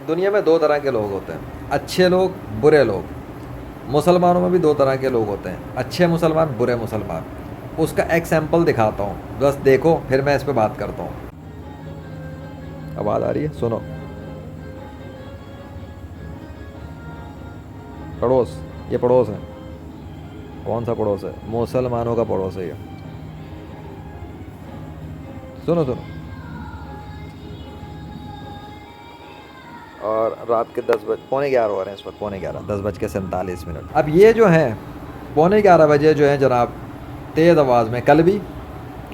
دنیا میں دو طرح کے لوگ ہوتے ہیں, اچھے لوگ, برے لوگ. مسلمانوں میں بھی دو طرح کے لوگ ہوتے ہیں, اچھے مسلمان, برے مسلمان. اس کا ایگزامپل دکھاتا ہوں, بس دیکھو پھر میں اس پہ بات کرتا ہوں. آواز آ رہی ہے؟ سنو. پڑوس, یہ پڑوس ہے. کون سا پڑوس ہے؟ مسلمانوں کا پڑوس ہے یہ. سنو سنو. اور رات کے 10 پونے 11 ہو رہے ہیں اس وقت, پونے 11, 10:47. اب یہ جو ہیں پونے 11 بجے جو ہیں جناب, تیز آواز میں, کل بھی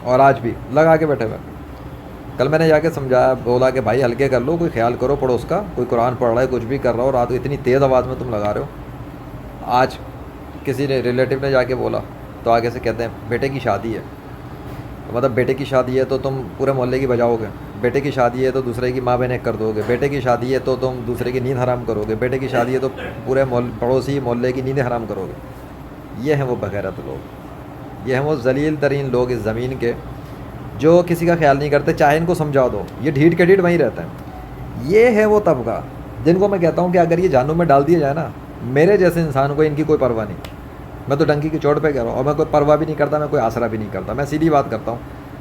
اور آج بھی لگا کے بیٹھے ہوئے. کل میں نے جا کے سمجھایا, بولا کہ بھائی ہلکے کر لو, کوئی خیال کرو پڑوس کا, کوئی قرآن پڑھ رہا ہے, کچھ بھی کر رہا ہو, رات کو اتنی تیز آواز میں تم لگا رہے ہو. آج کسی نے ریلیٹیو نے جا کے بولا تو آگے سے کہتے ہیں بیٹے کی شادی ہے. مطلب بیٹے کی شادی ہے تو تم پورے محلے کی بجاؤ گے, بیٹے کی شادی ہے تو دوسرے کی ماں بہنیں کر دو گے, بیٹے کی شادی ہے تو تم دوسرے کی نیند حرام کرو گے, بیٹے کی شادی ہے تو پورے پڑوسی محلے کی نیندیں حرام کرو گے. یہ ہیں وہ بغیرت لوگ, یہ ہیں وہ ذلیل ترین لوگ اس زمین کے, جو کسی کا خیال نہیں کرتے, چاہے ان کو سمجھا دو یہ ڈھیٹ کے ڈھیٹ وہیں رہتے ہیں. یہ ہے وہ طبقہ جن کو میں کہتا ہوں کہ اگر یہ جہنم میں ڈال دیا جائے نا, میرے جیسے انسان کو ان کی کوئی پرواہ نہیں. میں تو ڈنکی کی چوٹ پہ کہہ رہا ہوں, اور میں کوئی پرواہ بھی نہیں کرتا, میں کوئی آسرا بھی نہیں کرتا. میں سیدھی بات کرتا ہوں.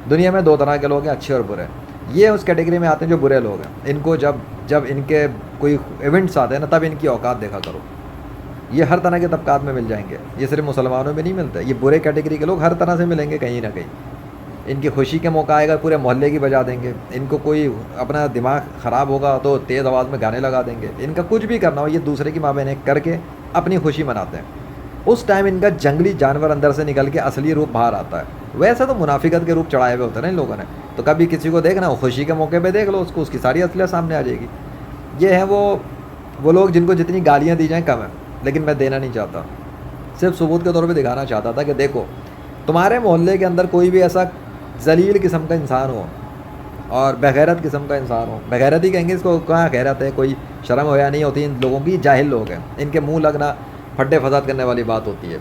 دنیا میں دو طرح کے لوگ ہیں, اچھے اور برے. یہ اس کیٹیگری میں آتے ہیں جو برے لوگ ہیں. ان کو جب ان کے کوئی ایونٹس آتے ہیں نا, تب ان کی اوقات دیکھا کرو. یہ ہر طرح کے طبقات میں مل جائیں گے, یہ صرف مسلمانوں میں نہیں ملتے. یہ برے کیٹیگری کے لوگ ہر طرح سے ملیں گے کہیں نہ کہیں. ان کی خوشی کے موقع آئے گا پورے محلے کی بجا دیں گے. ان کو کوئی اپنا دماغ خراب ہوگا تو تیز آواز میں گانے لگا دیں گے. ان کا کچھ بھی کرنا ہو, یہ دوسرے کی ماں بہنیں کر کے اپنی خوشی مناتے ہیں. اس ٹائم ان کا جنگلی جانور اندر سے نکل کے اصلی روپ باہر آتا ہے. ویسے تو منافقت کے روپ چڑھائے ہوئے ہوتے ہیں نا ان لوگوں نے, تو کبھی کسی کو دیکھنا ہو خوشی کے موقع پہ دیکھ لو اس کو, اس کی ساری اصلیت سامنے آ جائے گی. یہ ہیں وہ لوگ جن کو جتنی گالیاں دی جائیں کم ہے, لیکن میں دینا نہیں چاہتا. صرف ثبوت کے طور پہ دکھانا چاہتا تھا کہ دیکھو تمہارے محلے کے اندر کوئی بھی ایسا ذلیل قسم کا انسان ہو اور بغیرت قسم کا انسان ہو. بغیرت ہی کہیں گے اس کو, کہاں غیرت ہے, کوئی شرم حیا نہیں ہوتی ان لوگوں کی. جاہل لوگ ہیں, ان کے منہ لگنا پھڈے فساد کرنے والی بات ہوتی ہے.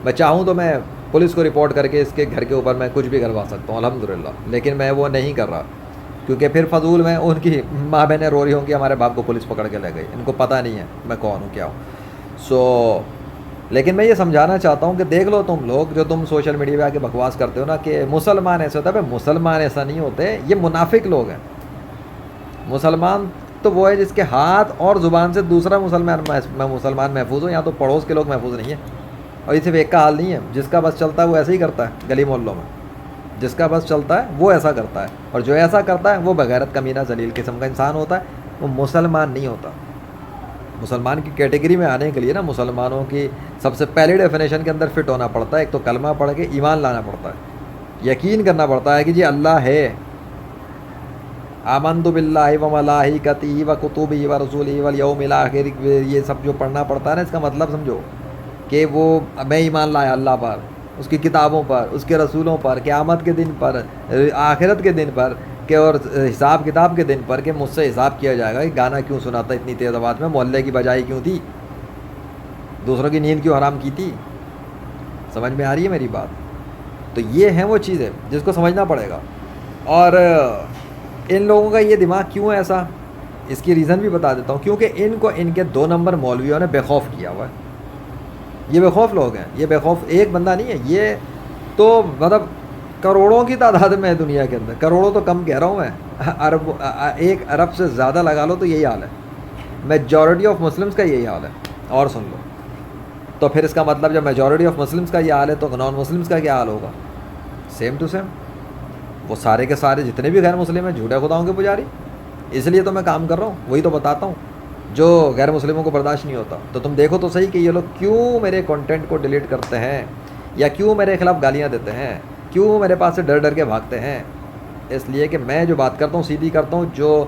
میں چاہوں تو میں پولیس کو رپورٹ کر کے اس کے گھر کے اوپر میں کچھ بھی کروا سکتا ہوں الحمدللہ, لیکن میں وہ نہیں کر رہا, کیونکہ پھر فضول میں ان کی ماں بہنیں رو رہی ہوں کہ ہمارے باپ کو پولیس پکڑ کے لے گئی. ان کو پتہ نہیں ہے میں کون ہوں, کیا ہوں. لیکن میں یہ سمجھانا چاہتا ہوں کہ دیکھ لو تم لوگ جو تم سوشل میڈیا پہ آ کے بکواس کرتے ہو نا کہ مسلمان ایسے ہوتا ہے, مسلمان ایسا نہیں ہوتے, یہ منافق لوگ ہیں. مسلمان تو وہ ہے جس کے ہاتھ اور زبان سے دوسرا مسلمان محفوظ ہو. یہاں تو پڑوس کے لوگ محفوظ نہیں ہیں, اور یہ صرف ایک کا حال نہیں ہے. جس کا بس چلتا ہے وہ ایسا ہی کرتا ہے. گلی محلوں میں جس کا بس چلتا ہے وہ ایسا کرتا ہے, اور جو ایسا کرتا ہے وہ بغیرت کمینہ ذلیل قسم کا انسان ہوتا ہے, وہ مسلمان نہیں ہوتا. مسلمان کی کیٹیگری میں آنے کے لیے نا مسلمانوں کی سب سے پہلی ڈیفینیشن کے اندر فٹ ہونا پڑتا ہے. ایک تو کلمہ پڑھ کے ایمان لانا پڑتا ہے, یقین کرنا پڑتا ہے کہ جی اللہ ہے. آمنت باللہ و ملائکتہ و کتبہ و رسولہ والیوم الآخر, یہ سب جو پڑھنا پڑتا ہے نا, اس کا مطلب سمجھو کہ وہ میں ایمان لایا اللہ پر, اس کی کتابوں پر, اس کے رسولوں پر, قیامت کے دن پر, آخرت کے دن پر, کہ اور حساب کتاب کے دن پر, کہ مجھ سے حساب کیا جائے گا. کہ گانا کیوں سنا تھا اتنی تیز آواز میں, محلے کی بجائی کیوں تھی, دوسروں کی نیند کیوں حرام کی تھی. سمجھ میں آ رہی ہے میری بات؟ تو یہ ہیں وہ چیزیں جس کو سمجھنا پڑے گا. اور ان لوگوں کا یہ دماغ کیوں ہے ایسا, اس کی ریزن بھی بتا دیتا ہوں. کیونکہ ان کو ان کے 2 نمبر مولویوں نے بے خوف کیا ہوا ہے. یہ بے خوف لوگ ہیں, یہ بے خوف ایک بندہ نہیں ہے, یہ تو مطلب کروڑوں کی تعداد میں ہے دنیا کے اندر. کروڑوں تو کم کہہ رہا ہوں میں, 1 ارب سے زیادہ لگا لو تو یہی حال ہے. میجورٹی آف مسلمس کا یہی حال ہے. اور سن لو, تو پھر اس کا مطلب جب میجورٹی آف مسلمس کا یہ حال ہے تو نان مسلمس کا کیا حال ہوگا؟ Same to same. وہ سارے کے سارے جتنے بھی غیر مسلم ہیں جھوٹے خداؤں کے پجاری. اس لیے تو میں کام کر رہا ہوں, وہی تو بتاتا ہوں جو غیر مسلموں کو برداشت نہیں ہوتا. تو تم دیکھو تو صحیح کہ یہ لوگ کیوں میرے کنٹینٹ کو ڈیلیٹ کرتے ہیں, یا کیوں میرے خلاف گالیاں دیتے ہیں, کیوں میرے پاس سے ڈر ڈر کے بھاگتے ہیں. اس لیے کہ میں جو بات کرتا ہوں سیدھی کرتا ہوں, جو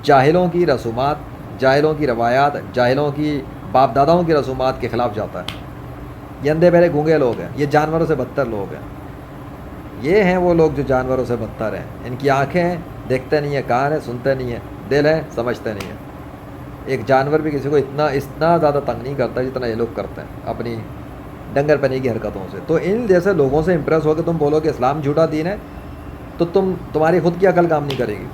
جاہلوں کی رسومات, جاہلوں کی روایات, جاہلوں کی باپ داداؤں کی رسومات کے خلاف جاتا ہے. یہ اندھے بہرے گونگے لوگ ہیں, یہ جانوروں سے بدتر لوگ ہیں. یہ ہیں وہ لوگ جو جانوروں سے بدتر ہیں. ان کی آنکھیں ہیں, دیکھتے نہیں ہیں, کان ہیں, سنتے نہیں ہیں, دل ہے, سمجھتے نہیں ہیں. ایک جانور بھی کسی کو اتنا زیادہ تنگ نہیں کرتا جتنا یہ لوگ کرتے ہیں اپنی ڈنگر پنی کی حرکتوں سے. تو ان جیسے لوگوں سے امپریس ہو کے تم بولو کہ اسلام جھوٹا دین ہے, تو تمہاری خود کی عقل کام نہیں کرے گی.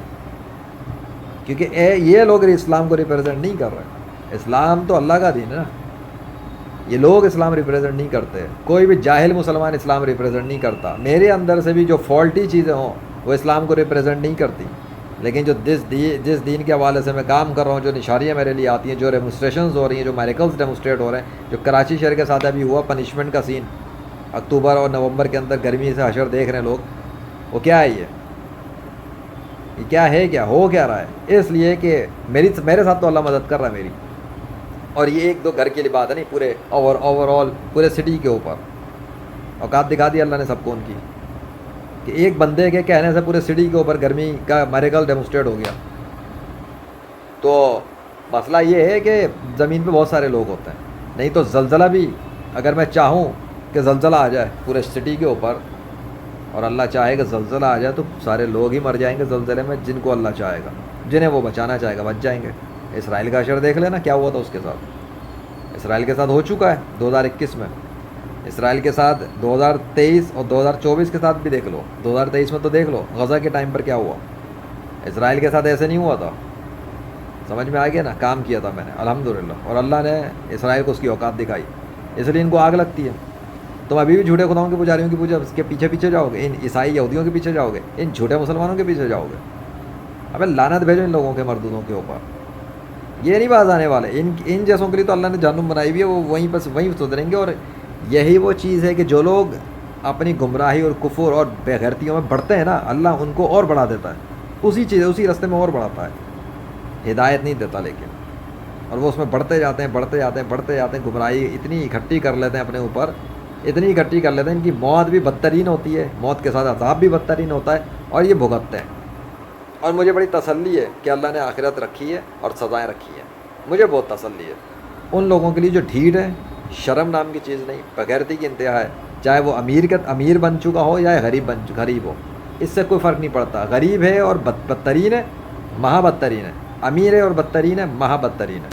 کیونکہ یہ لوگ اسلام کو ریپرزینٹ نہیں کر رہے. اسلام تو اللہ کا دین ہے نا. یہ لوگ اسلام ریپرزینٹ نہیں کرتے. کوئی بھی جاہل مسلمان اسلام ریپرزینٹ نہیں کرتا. میرے اندر سے بھی جو فالٹی چیزیں ہوں وہ اسلام کو ریپرزینٹ نہیں کرتی. لیکن جو جس دین کے حوالے سے میں کام کر رہا ہوں, جو نشانیاں میرے لیے آتی ہیں, جو ڈیمونسٹریشنز ہو رہی ہیں, جو میریکلز ڈیمونسٹریٹ ہو رہے ہیں, جو کراچی شہر کے ساتھ ابھی ہوا پنشمنٹ کا سین اکتوبر اور نومبر کے اندر گرمی سے حشر دیکھ رہے ہیں لوگ, وہ کیا ہے؟ یہ کیا ہے؟ کیا ہو کیا رہا ہے؟ اس لیے کہ میرے ساتھ تو اللہ مدد کر رہا ہے میری. اور یہ ایک دو گھر کی بات ہے نہیں, پورے اوور آل پورے سٹی کے اوپر اوقات دکھا دی اللہ نے سب کو ان کی, کہ ایک بندے کے کہنے سے پورے سٹی کے اوپر گرمی کا میریکل ڈیمونسٹریٹ ہو گیا. تو مسئلہ یہ ہے کہ زمین پہ بہت سارے لوگ ہوتے ہیں. نہیں تو زلزلہ بھی اگر میں چاہوں کہ زلزلہ آ جائے پورے سٹی کے اوپر, اور اللہ چاہے کہ زلزلہ آ جائے, تو سارے لوگ ہی مر جائیں گے زلزلے میں. جن کو اللہ چاہے گا, جنہیں وہ بچانا چاہے گا, بچ جائیں گے. اسرائیل کا اشر دیکھ لینا کیا ہوا تھا اس کے ساتھ. اسرائیل کے ساتھ ہو چکا ہے 2021 میں. اسرائیل کے ساتھ 2023 اور 2024 کے ساتھ بھی دیکھ لو. 2023 میں تو دیکھ لو غزہ کے ٹائم پر کیا ہوا. اسرائیل کے ساتھ ایسے نہیں ہوا تھا. سمجھ میں آ گیا نا. کام کیا تھا میں نے الحمدللہ, اور اللہ نے اسرائیل کو اس کی اوقات دکھائی. اس لیے ان کو آگ لگتی ہے. تم ابھی بھی جھوٹے خداؤں کے پجاریوں کی پوجا اس کے پیچھے جاؤ گے, ان عیسائی یہودیوں کے پیچھے جاؤ گے, ان جھوٹے مسلمانوں کے پیچھے جاؤ گے. ابے لعنت بھیجو ان لوگوں کے مردودوں کے اوپر. یہ نہیں باز آنے والے. ان جیسوں کے لیے تو اللہ نے جہنم بنائی ہوئی ہے, وہ وہیں سدھریں گے. اور یہی وہ چیز ہے کہ جو لوگ اپنی گمراہی اور کفر اور بے غیرتیوں میں بڑھتے ہیں نا, اللہ ان کو اور بڑھا دیتا ہے. اسی راستے میں اور بڑھاتا ہے, ہدایت نہیں دیتا لیکن. اور وہ اس میں بڑھتے جاتے ہیں. گمراہی اتنی اکٹھی کر لیتے ہیں اپنے اوپر, اتنی اکٹھی کر لیتے ہیں. ان کی موت بھی بدترین ہوتی ہے, موت کے ساتھ عذاب بھی بدترین ہوتا ہے, اور یہ بھگتتے ہیں. اور مجھے بڑی تسلی ہے کہ اللہ نے آخرت رکھی ہے اور سزائیں رکھی ہیں. مجھے بہت تسلی ہے ان لوگوں کے لیے جو ڈھیٹ ہے. شرم نام کی چیز نہیں, بغیرتی کی انتہا ہے. چاہے وہ امیر بن چکا ہو یا غریب ہو, اس سے کوئی فرق نہیں پڑتا. غریب ہے اور بدترین ہے, مہا بدترین ہے. امیر ہے اور بدترین ہے, مہا بدترین ہے.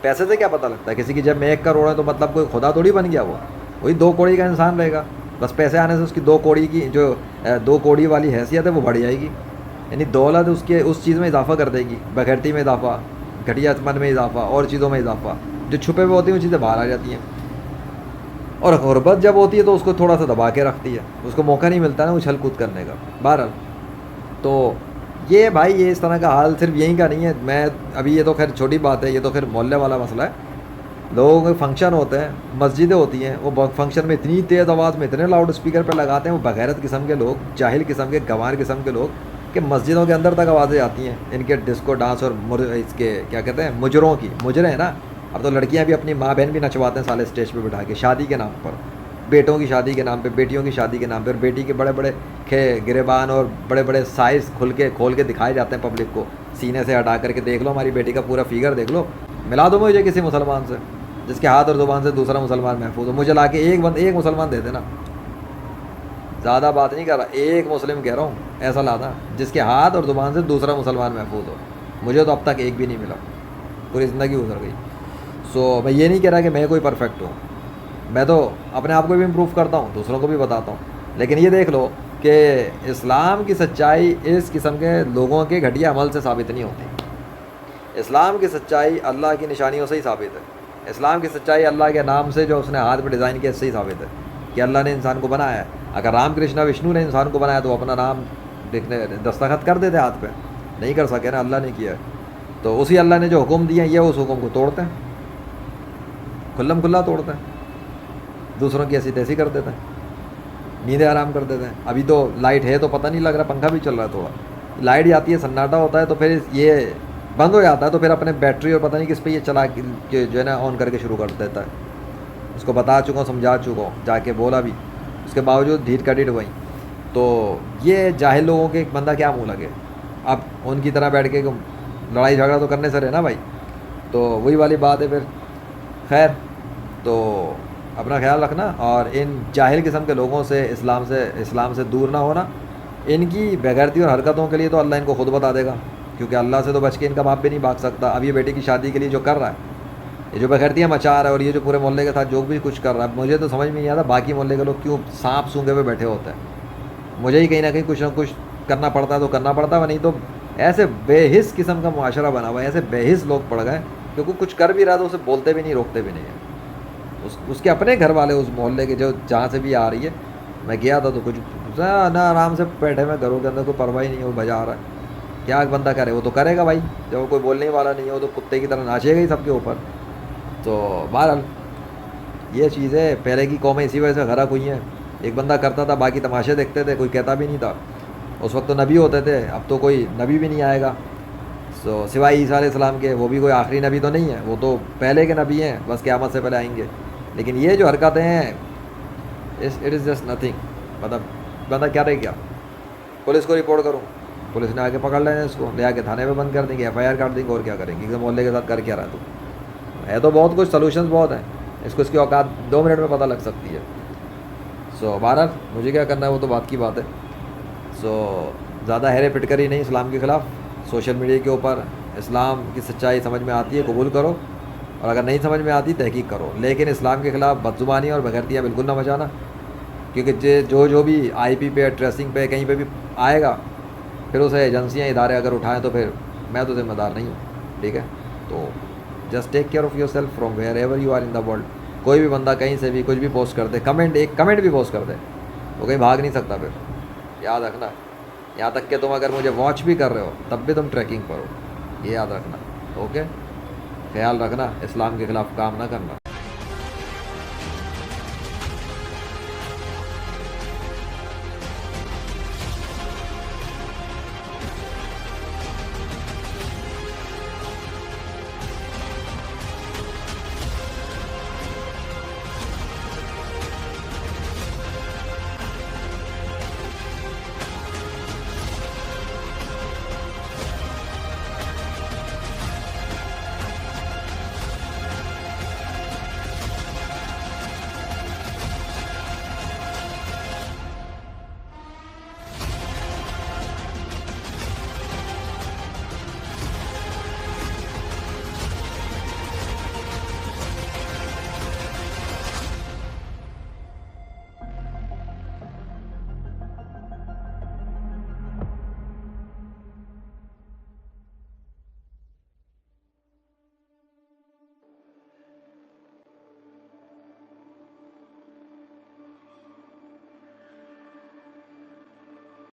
پیسے سے کیا پتہ لگتا ہے؟ کسی کی جب میں 1 کروڑ ہے تو مطلب کوئی خدا تھوڑی بن گیا. وہی 2 کوڑی کا انسان رہے گا. بس پیسے آنے سے اس کی 2 کوڑی کی جو 2 کوڑی والی حیثیت ہے وہ بڑھ جائے گی. یعنی دولت اس چیز میں اضافہ کر دے گی. بغیرتی میں اضافہ, گھٹیا من میں اضافہ, اور چیزوں میں اضافہ. جو چھپے ہوئے ہوتی ہیں وہ چیزیں باہر آ جاتی ہیں. اور غربت جب ہوتی ہے تو اس کو تھوڑا سا دبا کے رکھتی ہے, اس کو موقع نہیں ملتا نا اچھل کود کرنے کا. بہرحال تو یہ بھائی, یہ اس طرح کا حال صرف یہیں کا نہیں ہے. میں ابھی یہ تو خیر چھوٹی بات ہے, یہ تو خیر محلے والا مسئلہ ہے. لوگوں کے فنکشن ہوتے ہیں, مسجدیں ہوتی ہیں, وہ فنکشن میں اتنی تیز آواز میں اتنے لاؤڈ اسپیکر پہ لگاتے ہیں وہ بغیرت قسم کے لوگ, جاہل قسم کے, گنوار قسم کے لوگ, کہ مسجدوں کے اندر تک آوازیں آتی ہیں ان کے ڈسکو ڈانس اور اس کے کیا کہتے ہیں مجروں کی. مجرے ہیں نا, اب تو لڑکیاں بھی اپنی ماں بہن بھی نچواتے ہیں سالے اسٹیج پہ بٹھا کے, شادی کے نام پر, بیٹوں کی شادی کے نام پہ, بیٹیوں کی شادی کے نام پہ. اور بیٹی کے بڑے بڑے گریبان اور بڑے بڑے سائز کھول کے دکھائے جاتے ہیں پبلک کو. سینے سے ہٹا کر کے دیکھ لو ہماری بیٹی کا پورا فیگر دیکھ لو. ملا دو مجھے کسی مسلمان سے جس کے ہاتھ اور زبان سے دوسرا مسلمان محفوظ ہو. مجھے لا کے ایک مسلمان دے دینا. زیادہ بات نہیں کر رہا, ایک مسلم کہہ رہا ہوں, ایسا لاتا جس کے ہاتھ اور زبان سے دوسرا مسلمان محفوظ ہو. مجھے تو اب تک ایک بھی نہیں ملا, پوری زندگی گزر گئی. سو میں یہ نہیں کہہ رہا کہ میں کوئی پرفیکٹ ہوں. میں تو اپنے آپ کو بھی امپروو کرتا ہوں, دوسروں کو بھی بتاتا ہوں. لیکن یہ دیکھ لو کہ اسلام کی سچائی اس قسم کے لوگوں کے گھٹیا عمل سے ثابت نہیں ہوتی. اسلام کی سچائی اللہ کی نشانیوں سے ہی ثابت ہے. اسلام کی سچائی اللہ کے نام سے جو اس نے ہاتھ پہ ڈیزائن کیا اس سے ہی ثابت ہے کہ اللہ نے انسان کو بنایا ہے. اگر رام کرشنا وشنو نے انسان کو بنایا تو وہ اپنا نام دستخط کر دیتے ہاتھ پہ, نہیں کر سکے نا, اللہ نے کیا ہے. تو اسی اللہ نے جو حکم دیا یہ اس حکم کو توڑتے ہیں, کھلم کھلا توڑتے ہیں, دوسروں کی ایسی تیسی کر دیتے ہیں, نیندیں آرام کر دیتے ہیں. ابھی تو لائٹ ہے تو پتہ نہیں لگ رہا, پنکھا بھی چل رہا ہے تھوڑا. لائٹ جاتی ہے, سناٹا ہوتا ہے, تو پھر یہ بند ہو جاتا ہے, تو پھر اپنے بیٹری اور پتہ نہیں کس پہ یہ چلا جو ہے نا آن کر کے شروع کر دیتا ہے. اس کو بتا چکا ہوں, سمجھا چکا ہوں, جا کے بولا بھی, اس کے باوجود ڈھیٹ کا ڈھیٹ وہیں. تو یہ جاہل لوگوں کے ایک بندہ کیا منہ لگے. اب ان کی طرح بیٹھ کے لڑائی جھگڑا تو کرنے سے رہے نا بھائی. تو وہی والی بات ہے پھر. خیر, تو اپنا خیال رکھنا, اور ان جاہل قسم کے لوگوں سے اسلام سے دور نہ ہونا. ان کی بغیرتی اور حرکتوں کے لیے تو اللہ ان کو خود بتا دے گا, کیونکہ اللہ سے تو بچ کے ان کا باپ بھی نہیں بھاگ سکتا. اب یہ بیٹے کی شادی کے لیے جو کر رہا ہے, یہ جو بغیرتیاں مچا رہا ہے, اور یہ جو پورے محلے کے ساتھ جو بھی کچھ کر رہا ہے, مجھے تو سمجھ میں نہیں آتا باقی محلے کے لوگ کیوں سانپ سونگے پہ بیٹھے ہوتے ہیں. مجھے ہی کہیں نہ کہیں کچھ نہ کچھ کرنا پڑتا ہے تو کرنا پڑتا ہے, نہیں تو ایسے بے حس قسم کا معاشرہ بنا ہوا ہے, ایسے بے حس لوگ پڑ گئے کہ کوئی کچھ کر بھی رہا تو اسے بولتے بھی نہیں, روکتے بھی نہیں ہیں. اس کے اپنے گھر والے اس محلے کے جو جہاں سے بھی آ رہی ہے, میں گیا تھا تو کچھ نہ آرام سے بیٹھے میں گھروں کے اندر, کوئی پرواہ ہی نہیں, وہ بجا رہا ہے. کیا بندہ کرے, وہ تو کرے گا بھائی, جب وہ کوئی بولنے والا نہیں ہے وہ تو کتے کی طرح ناچے گا ہی سب کے اوپر. تو بہرحال یہ چیزیں پہلے کی قومیں اسی وجہ سے غرق ہوئی ہیں. ایک بندہ کرتا تھا, باقی تماشے دیکھتے تھے, کوئی کہتا بھی نہیں تھا. اس وقت تو نبی ہوتے تھے, اب تو کوئی نبی بھی نہیں آئے گا سوائے عیسیٰ علیہ السلام کے. وہ بھی کوئی آخری نبی تو نہیں ہے, وہ تو پہلے کے نبی ہیں, بس قیامت سے پہلے آئیں گے. لیکن یہ جو حرکتیں ہیں, اٹ از جسٹ نتھنگ. مطلب بندہ کیا رہے, کیا پولیس کو رپورٹ کروں, پولیس نے آ کے پکڑ لینا اس کو, لے آ کے تھانے میں بند کر دیں گے, ایف آئی آر کاٹ دیں گے, اور کیا کریں گے. ایک محلے کے ساتھ کر کیا رہا تو ہے, تو بہت کچھ سلوشنز بہت ہیں اس کی اوقات 2 منٹ میں پتہ لگ سکتی ہے. بہرحال مجھے کیا کرنا ہے وہ تو بات کی بات ہے. زیادہ ہیرے پٹکری نہیں اسلام کے خلاف. سوشل میڈیا کے اوپر اسلام کی سچائی سمجھ میں آتی ہے قبول کرو, اور اگر نہیں سمجھ میں آتی تحقیق کرو, لیکن اسلام کے خلاف بدزبانی اور بغیرتیاں بالکل نہ مچانا. کیونکہ جو بھی آئی پی پہ, ٹریسنگ پہ, کہیں پہ بھی آئے گا, پھر اسے ایجنسیاں, ادارے اگر اٹھائیں تو پھر میں تو ذمہ دار نہیں ہوں. ٹھیک ہے, تو just take care of yourself from wherever you are in the world. کوئی بھی بندہ کہیں سے بھی کچھ بھی پوسٹ کر دے, ایک کمنٹ بھی پوسٹ کر دے, وہ کہیں بھاگ نہیں سکتا. پھر یاد رکھنا, یہاں تک کہ تم اگر مجھے واچ بھی کر رہے ہو تب بھی تم ٹریکنگ کرو, یہ یاد رکھنا. اوکے, خیال رکھنا, اسلام کے خلاف کام نہ کرنا.